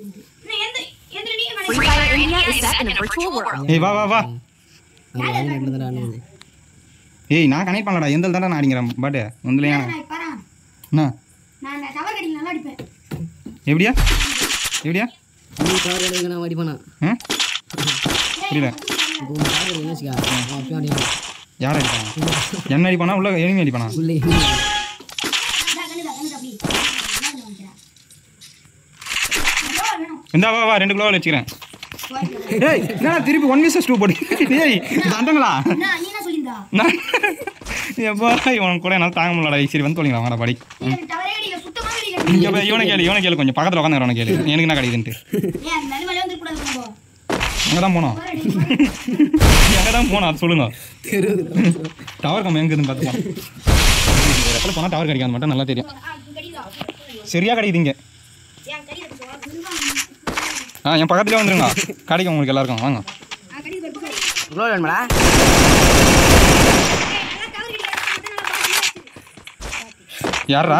Free Fire India is set in a virtual world. ஏய் வா வா வா ஏய் நான் கனெக்ட் பண்ணலடா எந்த தான்டா நான் அடிங்கறேன் பட் ஒண்ணுலயா என்ன நான் டவர் கடில நல்லா அடிப்பேன் எப்படியா எப்படியா நீ டவர் கடில நான் அடிப்பேனா புரியல டவர் என்னச்சுடா அப்படி அடிங்க யார் அடிப்பானா என்ன அடிப்பானா உள்ள எனிமி அடிப்பானா உள்ளே இந்தா வா வா 2 கிலோ வெச்சுக்கிறேன் ஏய் என்னடா திருப்பி 1 vs 2 போடு ஏய் தண்டங்களா நான் நீ என்ன சொல்லிந்தா எப்பா இவன் கூட என்னால தாங்க முடியலடா சரி வந்து தொலைங்க வாடா படி டவர் கடில சுத்தமா கடில இவனை கேளு கொஞ்சம் பக்கத்துல உட்கார்ந்து வரணும் கேளு எனக்கு என்ன கிடைக்குதுன்னு ஏன் நடுவுல வந்து கூட போறோம் எங்க தான் போனோம் அது சொல்லுங்க டவர் கம் எங்க இருக்குன்னு பார்த்துக்கலாம் இடத்துல போனால் டவர் கிடைக்காது மட்டும் நல்லா தெரியும் சரியா கிடைக்குதுங்க என் பக்கத்துலேயே வந்துருங்க கிடைக்கும் உங்களுக்கு எல்லாருக்கும் வாங்க யாரா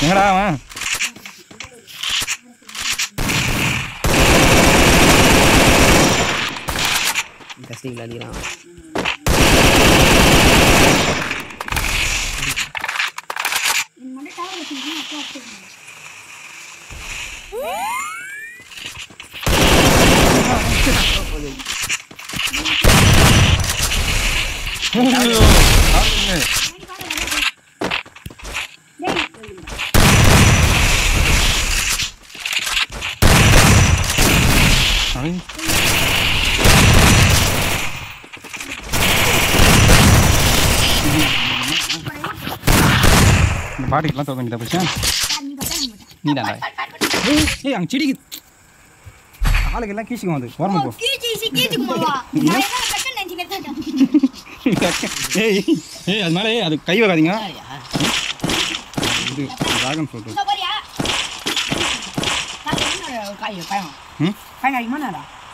எங்கடா அவன் கஸ்டிங்ல அடிக்கிறான் பாட்டுக்கெல்லாம் தோக்க வேண்டியதா போச்சா நீ தாண்டா ஏய் அங்கே செடிக்கு ஆளுக்கெல்லாம் கீச்சிக்கும் அது ஓரமா போ ஏய் ஏய் அது மேலே அது கை வைக்காதீங்க இது டிராகன் ஃப்ரூட்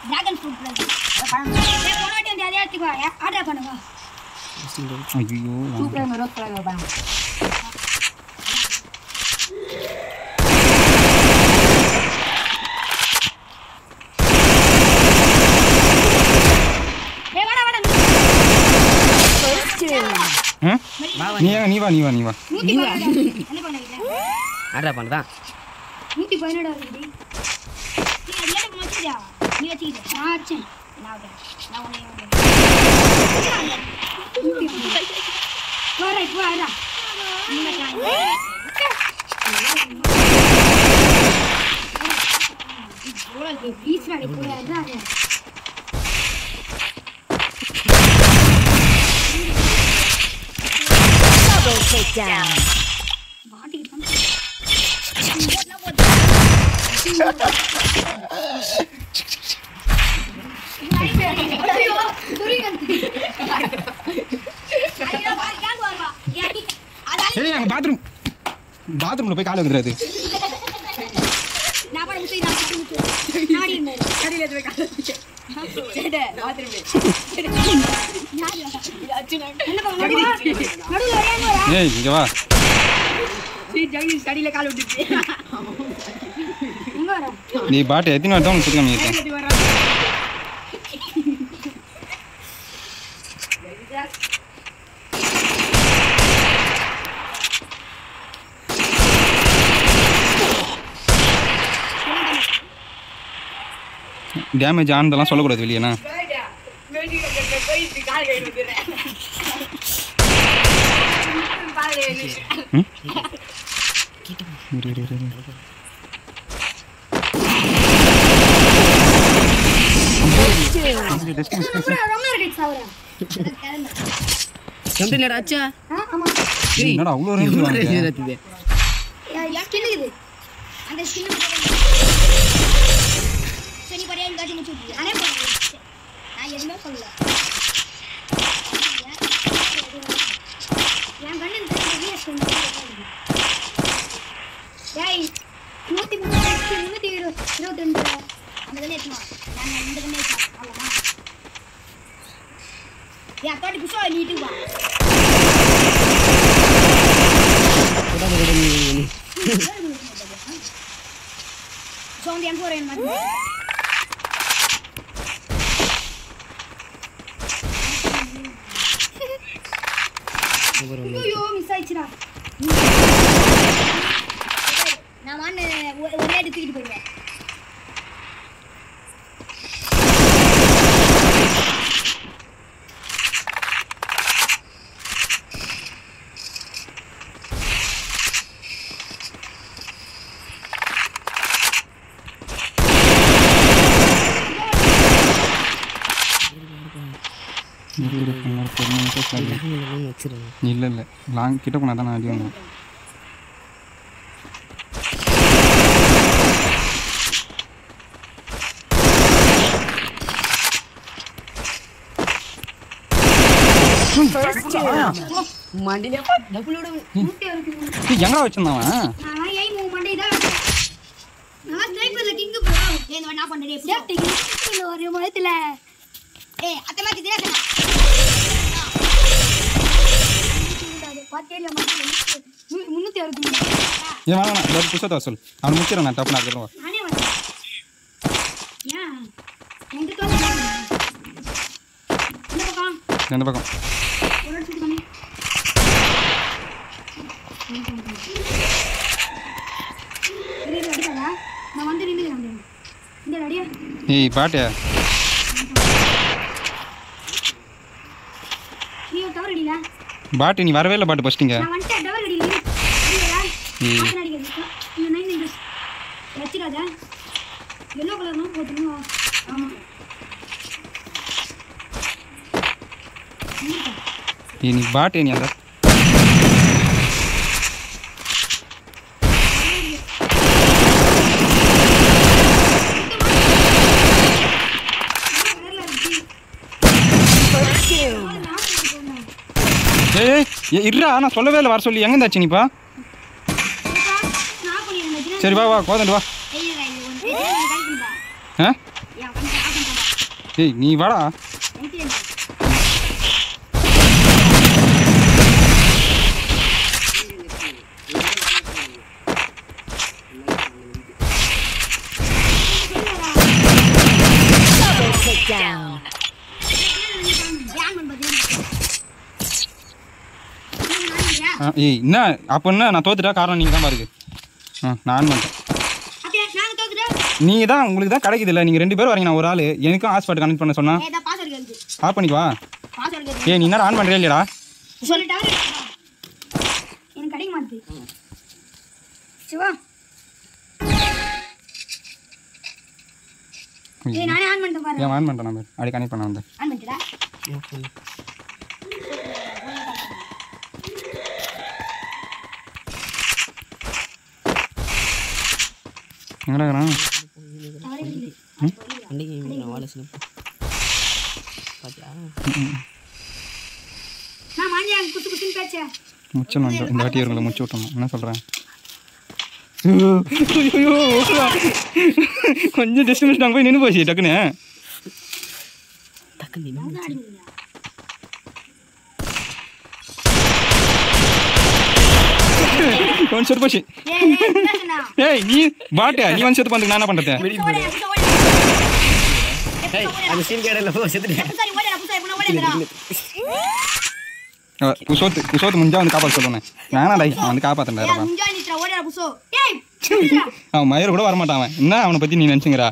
டிராகன் ஃப்ரூட் போனாட்டி வந்து அதே எடுத்துக்கோ ஆர்டர் பண்ணுங்க ஐயோ நீ வா ஆர்டர் பண்ணதான் 117 வருது நீ அதுல மச்சியா நீ வச்சிடு ஆச்சே நான் வாடா நீ பீஸ் வாடி போறடா Double takedown. ஏய் அங்க பாத்ரூம்ல போய் கால் வைக்கிறது நான் பாரு முத்தை நாடி மேல கடில போய் கால் வச்சு சேடே பாத்ரூம் யாரு என்ன பண்ணு நடுவுல ஏங்க ஏய் இங்க வா சீ ஜங்கி கடில கால் விட்டுச்சு இங்க வர நீ பாட்டு எத்தனை வாட்டி தான் சுத்தம் பண்ணிட்டேன் டேமேஜ் ஆனதெல்லாம் சொல்லக்கூடாது வெளியேண்ணா என்னடா அவ்வளோ அந்த ஸ்கின் சரி பரையா இங்க வந்து சுத்தி அனே போறேன் நான் எதுமே சொல்லல நான் கண்ணன் தெரிஞ்சே சொன்னேன் டேய் 122 அந்த கண்ணே ஏத்துமா நான் இந்த கண்ணே அவ்வளவுதான் யா தோடி புஷோ நீட்டு வா ஐயோ மிஸ் ஆயிடுச்சுடா. நான் வான்னு ஒரே அடி தூக்கிட்டு போயிடுவேன். இல்லை இல்லை லாங் கிட்ட போனால் தான் அடி வாங்க. மண்டிலே டபுளோட எங்கடா வச்சிருந்தான்? நான் ஏய் மூவ் மண்டை தான் நான் ஸ்னைப்பர்ல கிங் ப்ரோ. ஏய் நான் என்ன பண்றேன் சேஃப்டி ஒரு மொத்தல. ஏய் அத்தமா கிதே பாத்தேல மாதிரி 360. ஏன் வேணாம் நான் புஷத்தை சொல். அவன் முடிச்சிடறேன் நான் டப்பு நான் இருக்கிறோம். நானே வரேன். ஏன் எங்க தோல எந்த பக்கம்? ஒரு நிமிஷம் பண்ணி. ரெடி அடிடா. நான் வந்து நின்னுறேன். இந்த அடியா. ஏய் பாட்டியா நீ டவர் அடில. பாட்டு நீ வரவே இல்லை பாட்டு ஃபஸ்ட்டுங்க. நான் வந்துட்டேன் டவர் அடில. இல்லையா? நான் அடிக்கிறேன். இந்த 9 இன்ச் வச்சிராத. yellow கலர் தான் போடுறோம். ஆமா. ஏய் நீ பாட்டு நீ அந்த ஏய் இருடா நான் சொல்லவே இல்லை வர சொல்லி எங்கே இருந்தாச்சு நீப்பா? சரி வா வா கோதண்டு வா. ஆ ஏய் நீ வாடா. ஏய் என்ன அப்போ என்ன நான் தோத்துட்டா காரணம் நீங்கள் தான் பாருங்க. நான் பண்ணிட்டேன். நீங்கள் தான் உங்களுக்கு தான் கிடைக்குது இல்லை. நீங்கள் 2 பேரும் வரீங்க. நான் ஒரு ஆள் எனக்கும் ஹாஸ்பாட் கனெக்ட் பண்ண சொன்னால் ஆஃப் பண்ணிக்குவா. ஏய் நீ என்ன ஆன் பண்ணுறே இல்லையா? எனக்கு கிடைக்க மாட்டேது. சிவா நானே ஆன் பண்ணிட்டேன் பாரு. ஏன் ஆன் பண்ணிட்டேன் நான் அப்படி கனெக்ட் பண்ண வந்தேன். ஆன் பண்ணிட்டடா. எங்கடா இருக்கிறான்? நான் மாஞ்சியா குத்து குத்துன்னு பேச்ச முச்சணும் இந்த வாட்டி இவங்களை முடிச்சு விட்டோம். என்ன சொல்கிறேன்? கொஞ்சம் ஜஸ்ட் மிஸ் நாங்கள் போய் நின்று போச்சு டக்குன்னு. ஒன் செத்து போச்சு. ஏய் நீ பாட்டியா நீ வந்து செத்து பண்ணுங்க. நான் என்ன பண்ணுறது? புசோத்து முடிஞ்சா வந்து காப்பாற்ற சொல்லுவேன். வேணாடா நான் வந்து காப்பாற்றேன். அவன் மயிறு கூட வரமாட்டான். அவன் என்ன அவனை பற்றி நீ நினச்சிங்கிறா?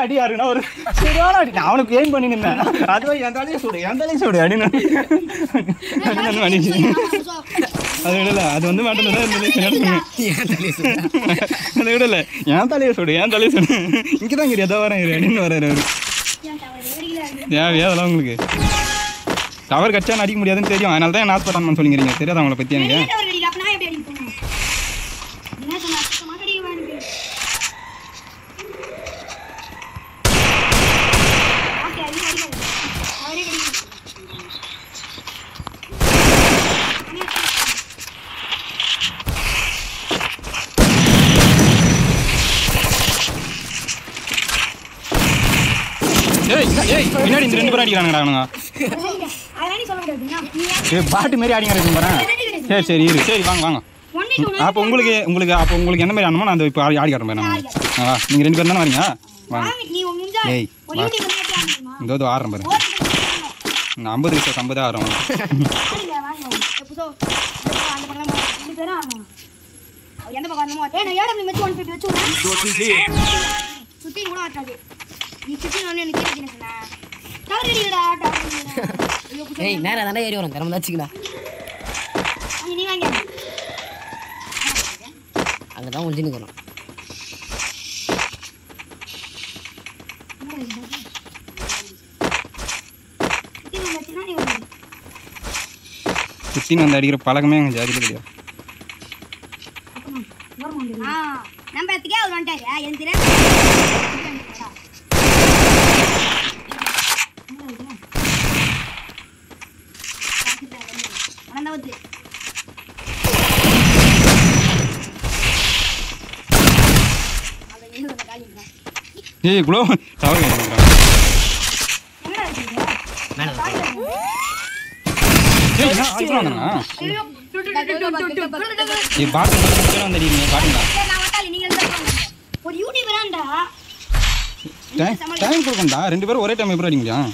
அடி யாருன்னா ஒரு சரியான அடி. நான் அவனுக்கு ஏன் பண்ணி நின்னேன். அதுவே என் தலையை சுடு என் தலையை சுடு அப்படின்னு அடிச்சு. அது விடல அது வந்து மாட்டேன். அதை விடல என் தலையை சுடு என் தலையை சுடு. இங்கதான் இரு எதோ வரேன் அப்படின்னு வர்றாரு அவரு. அதெல்லாம் உங்களுக்கு டவர் கட்சா அடிக்க முடியாதுன்னு தெரியும். அதனால தான் என் ஹாஸ்பிட்டல் சொல்லிக்கிறீங்க. தெரியாது அவங்கள பற்றி எனக்கு. பின்னாடி இந்த 2 பேரும் அடிக்கிறானுங்கடா அவனுங்க. அதெல்லாம் நீ சொல்ல முடியாது. ஏய் பாட்டு மாதிரி அடிக்கிறாங்க பாறேன். சரி இரு. சரி வாங்க. அப்போ உங்களுக்கு என்ன மாதிரி ஆனமோ நான் இப்போ ஆடி காட்டுறேன் பாரு நான். நீங்க 2 பேரும் தானே வரீங்க? வாங்க. நீ முஞ்சா ஏய் ஒரு யூடி பண்ணி ஆடுமா? இந்த ஆடுறேன் பாரு. நான் 50 வயசு 50 ஆடுறேன். வாங்க. எப்போ அந்த பக்கம் 2 பேரும் ஆடுமா? எந்த பக்கம் வரணுமோ நான் ஏடா மெச்சு 150 வெச்சுறேன். சுத்தி கூட ஆட்டாது. நீ சுத்தி வந்து எனக்கு கேட்கணும் சொன்னா. டவர் அடிடா டவர். ஏய் நேரா தான ஏறி வரோம் தரமா வச்சுக்கடா. நீ வாங்க. அங்க தான் ஒளிஞ்சு நிக்கறோம். சுத்தி வந்து அடிக்கிற பழக்கமே எங்க ஜாதியில கிடையாது. நம்ம எத்துக்கே அவர் வந்துட்டாரு எனக்கு தெரியாது. ஏய் குளோ டவர் மேல ஏய் நான் அடிச்சு வந்தேனா? ஏய் பாட்டு வந்து அடிக்கிறீங்க பாட்டுங்க. ஒரு யூடியூபராண்டா டைம் கொடுக்கண்டா 2 பேரும் ஒரே டைம் எப்படி அடிக்க முடியும்?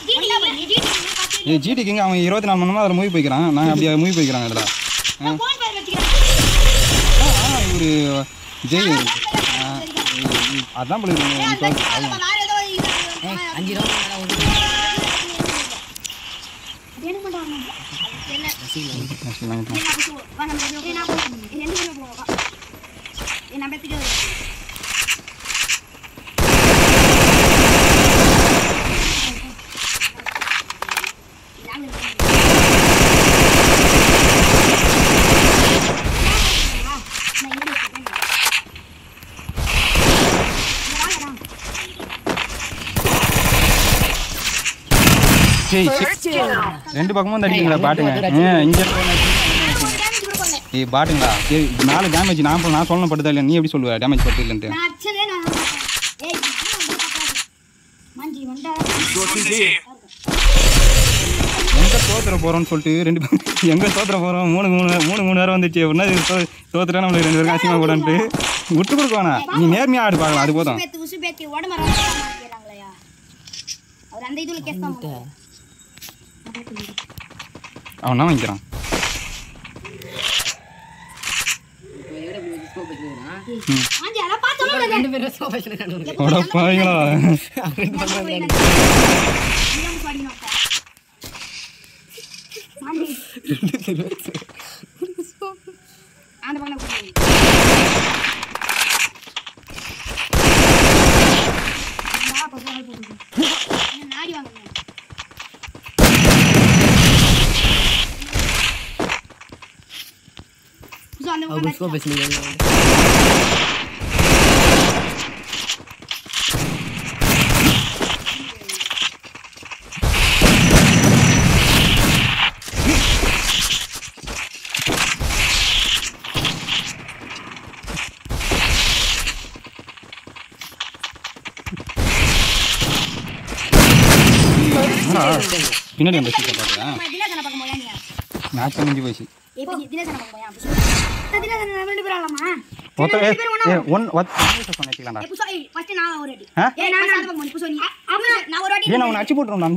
ஏய் ஜிடி கிங் அவன் 24 மணி நேரம் அதில் மூவி போய்க்கிறான். நான் அப்படியே மூவி போய்க்கிறாங்க அதில். இவரு ஜெய் அதான் போல 5 ரூபா ரெண்டு பக்கமும் வந்து அடிக்கிறீங்களா பாட்டுங்க? இங்கே ஏய் பாட்டுங்களா? சரி 4 டேமேஜ் நான் சொல்லணும் படுதா இல்லை? நீ எப்படி சொல்லுவ டேமேஜ் படுத்து இல்லைன்ட்டு? எங்கே தோத்துற போகிறோன்னு சொல்லிட்டு 2 பேரும் எங்கே தோத்துற போகிறோம் 3 நேரம் வந்துச்சு அப்படின்னா தோத்துட்டா நம்மளுக்கு 2 பேருக்கு அசிங்கமாக கூடான்ட்டு விட்டு கொடுக்குவானா? நீ நேர்மையாக ஆடு பார்க்கலாம், அது போதும். அவன் தான் வாங்கிக்கிறான். பின்னாடி வந்து மேட்ச் முடிஞ்சு போயிடுச்சு. அடிச்சு போட்டுருந்தோம்.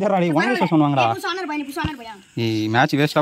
மேட்ச் வேஸ்டா